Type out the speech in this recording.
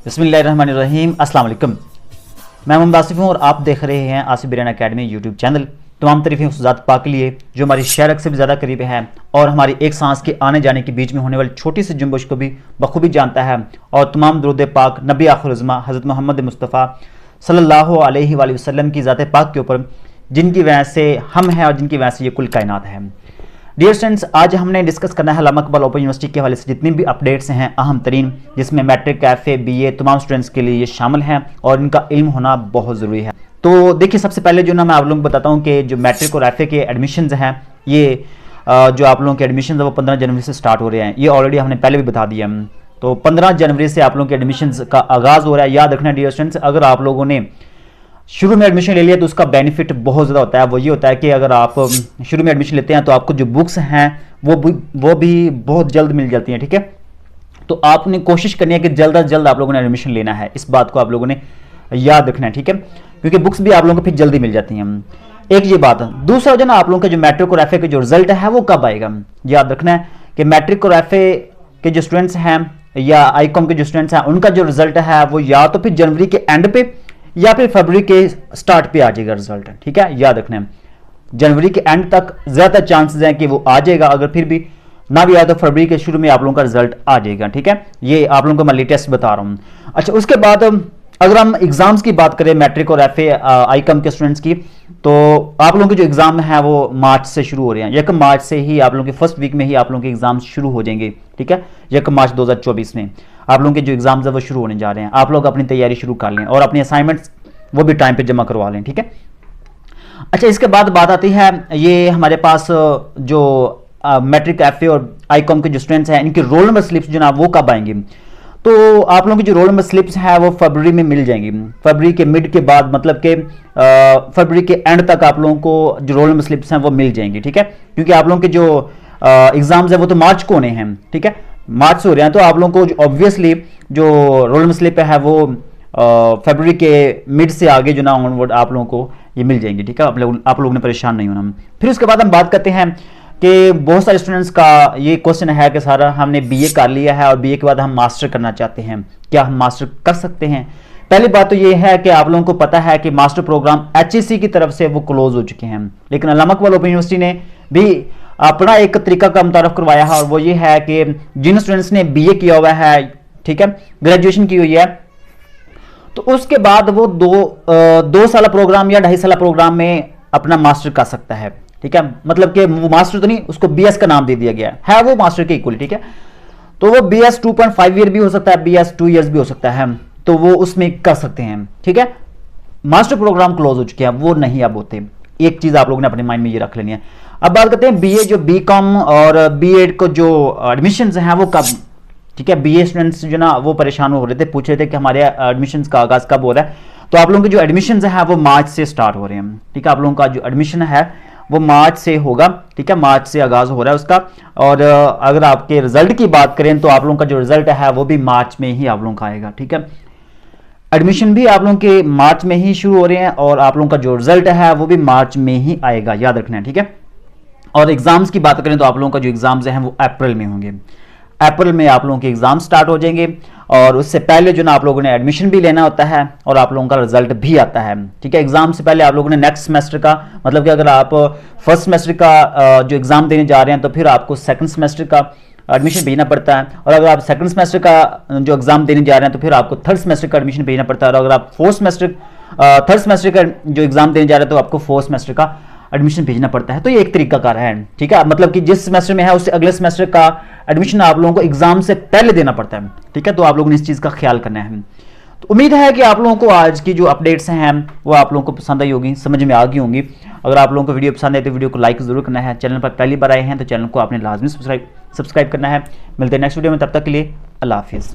बिस्मिल्लाहिर्रहमानिर्रहीम, अस्सलाम वालेकुम। मैं मोहम्मद आसिफ हूँ और आप देख रहे हैं Asif biryani academy YouTube channel. तमाम तारीफ़ें उस ज़ात पाक के लिए जो हमारी शहरक से भी ज़्यादा करीब है और हमारी एक सांस के आने जाने के बीच में होने वाली छोटी सी जुम्बश को भी बखूबी जानता है। और तमाम दुरूद पाक नबी आखिर ज़मा हज़रत मोहम्मद मुस्तफ़ा सल्लल्लाहु अलैहि वसल्लम की ज़ात पाक के ऊपर, जिनकी वजह से हम हैं और जिनकी वजह से ये कुल कायनात है। डियर स्टूडेंट्स, आज हमने डिस्कस करना है अल्लामा इकबाल ओपन यूनिवर्सिटी के हवाले से जितनी भी अपडेट्स हैं अहम तरीन, जिसमें मैट्रिक, एफए, बीए तमाम स्टूडेंट्स के लिए ये शामिल हैं और इनका इल्म होना बहुत ज़रूरी है। तो देखिए, सबसे पहले जो ना मैं आप लोगों को बताता हूँ कि जो मैट्रिक और एफए के एडमिशन्स हैं, ये जो आप लोगों के एडमिशन है वो 15 जनवरी से स्टार्ट हो रहे हैं। ये ऑलरेडी हमने पहले भी बता दिया। तो 15 जनवरी से आप लोगों के एडमिशन्स का आगाज़ हो रहा है। याद रखना डियर स्टूडेंट्स, अगर आप लोगों ने शुरू में एडमिशन ले लिया तो उसका बेनिफिट बहुत ज़्यादा होता है। वो ये होता है कि अगर आप शुरू में एडमिशन लेते हैं तो आपको जो बुक्स हैं वो भी बहुत जल्द मिल जाती हैं। ठीक है, तो आपने कोशिश करनी है कि जल्द अज जल्द आप लोगों ने एडमिशन लेना है। इस बात को आप लोगों ने याद रखना है। ठीक है, क्योंकि बुक्स भी आप लोगों को फिर जल्दी मिल जाती हैं। एक ये बात है। दूसरा जो ना आप लोगों का जो मैट्रिक और एफए के जो रिजल्ट है वो कब आएगा, याद रखना है कि मैट्रिक और एफए के जो स्टूडेंट्स हैं या आईकॉम के जो स्टूडेंट्स हैं उनका जो रिजल्ट है वो या तो फिर जनवरी के एंड पे या फिर फरवरी के स्टार्ट पे आ जाएगा रिजल्ट। ठीक है, याद रखना है जनवरी के एंड तक ज्यादा चांसेस हैं कि वो आ जाएगा। अगर फिर भी ना भी आया तो फरवरी के शुरू में आप लोगों का रिजल्ट आ जाएगा। ठीक है, ये आप लोगों को मैं लेटेस्ट बता रहा हूँ। अच्छा, उसके बाद अगर हम एग्जाम्स की बात करें मैट्रिक और एफए आईकॉम के स्टूडेंट्स की, तो आप लोगों के जो एग्जाम है वो मार्च से शुरू हो रहे हैं। 1 मार्च से ही आप लोगों के फर्स्ट वीक में ही आप लोगों के एग्जाम शुरू हो जाएंगे। ठीक है, 1 मार्च 2024 में आप लोगों के जो एग्जाम्स है वो शुरू होने जा रहे हैं। आप लोग अपनी तैयारी शुरू कर लें और अपने असाइनमेंट्स वो भी टाइम पे जमा करवा लें। ठीक है, अच्छा, इसके बाद बात आती है ये हमारे पास जो मैट्रिक, एफए और आईकॉम के जो स्टूडेंट्स हैं इनकी रोल नंबर स्लिप्स जो ना वो कब आएंगी। तो आप लोगों की जो रोल नंबर स्लिप्स है वो फरवरी में मिल जाएंगी। फरवरी के मिड के बाद, मतलब कि फरवरी के एंड तक आप लोगों को जो रोल नंबर स्लिप्स हैं वो मिल जाएंगी। ठीक है, क्योंकि आप लोगों के जो एग्जाम्स हैं वो तो मार्च को होने हैं। ठीक है, मार्च से हो रहे हैं, तो आप लोगों को ऑब्वियसली जो रोल नंबर स्लिप है वो फरवरी के मिड से आगे जो ना ऑनवर्ड आप लोगों को ये मिल जाएंगी। ठीक है, आप लोगों ने परेशान नहीं होना। फिर उसके बाद हम बात करते हैं कि बहुत सारे स्टूडेंट्स का ये क्वेश्चन है कि सारा हमने बीए कर लिया है और बीए के बाद हम मास्टर करना चाहते हैं, क्या हम मास्टर कर सकते हैं। पहली बात तो ये है कि आप लोगों को पता है कि मास्टर प्रोग्राम एचईसी की तरफ से वो क्लोज हो चुके हैं, लेकिन अल्लामा इकबाल ओपन यूनिवर्सिटी ने भी अपना एक तरीका का मुतारफ करवाया है और वो ये है कि जिन स्टूडेंट्स ने बीए किया हुआ है, ठीक है, ग्रेजुएशन की हुई है, तो उसके बाद वो दो साल प्रोग्राम या 2.5 साल प्रोग्राम में अपना मास्टर कर सकता है। ठीक है, मतलब कि वो मास्टर तो नहीं, उसको बीएस का नाम दे दिया गया है वो मास्टर के इक्वल। ठीक है, तो वो बीएस 2.5 ईयर भी हो सकता है, बीएस 2 ईयर्स भी हो सकता है, तो वो उसमें कर सकते हैं। ठीक है, मास्टर प्रोग्राम क्लोज हो चुके हैं, वो नहीं अब होते। एक चीज आप लोगों ने अपने माइंड में ये रख लेनी है। अब बात करते हैं बीए, जो बीकॉम और बीएड को जो एडमिशन हैं वो कब। ठीक है, बीए स्टूडेंट्स जो ना वो परेशान हो रहे थे, पूछ रहे थे कि हमारे एडमिशन्स का आगाज कब हो रहा है। तो आप लोगों के जो एडमिशन्स हैं वो मार्च से स्टार्ट हो रहे हैं। ठीक है, आप लोगों का जो एडमिशन है वो मार्च से होगा। ठीक है, मार्च से आगाज हो रहा है उसका। और अगर आपके रिजल्ट की बात करें तो आप लोगों का जो रिजल्ट है वो भी मार्च में ही आप लोगों का आएगा। ठीक है, एडमिशन भी आप लोगों के मार्च में ही शुरू हो रहे हैं और आप लोगों का जो रिजल्ट है वो भी मार्च में ही आएगा, याद रखना है। ठीक है, और एग्जाम्स की बात करें तो आप लोगों का जो एग्जाम्स हैं वो अप्रैल में होंगे। अप्रैल में आप लोगों के एग्जाम स्टार्ट हो जाएंगे और उससे पहले जो ना आप लोगों ने एडमिशन भी लेना होता है और आप लोगों का रिजल्ट भी आता है। ठीक है, एग्जाम से पहले आप लोगों ने नेक्स्ट सेमेस्टर का, मतलब कि अगर आप फर्स्ट सेमेस्टर का जो एग्जाम देने जा रहे हैं तो फिर आपको सेकंड सेमेस्टर का एडमिशन भेजना पड़ता है, और अगर आप सेकंड सेमेस्टर का जो एग्जाम देने जा रहे हैं तो फिर आपको थर्ड सेमेस्टर का एडमिशन भेजना पड़ता है, और अगर आप थर्ड सेमेस्टर का जो एग्जाम देने जा रहे हैं तो आपको फोर्थ सेमेस्टर का एडमिशन भेजना पड़ता है। तो ये एक तरीका कार है। ठीक है, मतलब कि जिस सेमेस्टर में है उससे अगले सेमेस्टर का एडमिशन आप लोगों को एग्जाम से पहले देना पड़ता है। ठीक है, तो आप लोगों ने इस चीज का ख्याल करना है। तो उम्मीद है कि आप लोगों को आज की जो अपडेट्स हैं वो आप लोगों को पसंद आई होगी, समझ में आ गई होंगी। अगर आप लोगों को वीडियो पसंद है तो वीडियो को लाइक जरूर करना है। चैनल पर पहली बार आए हैं तो चैनल को आपने लाजमी सब्सक्राइब करना है। मिलते हैं नेक्स्ट वीडियो में, तब तक के लिए अल्लाह हाफिज़।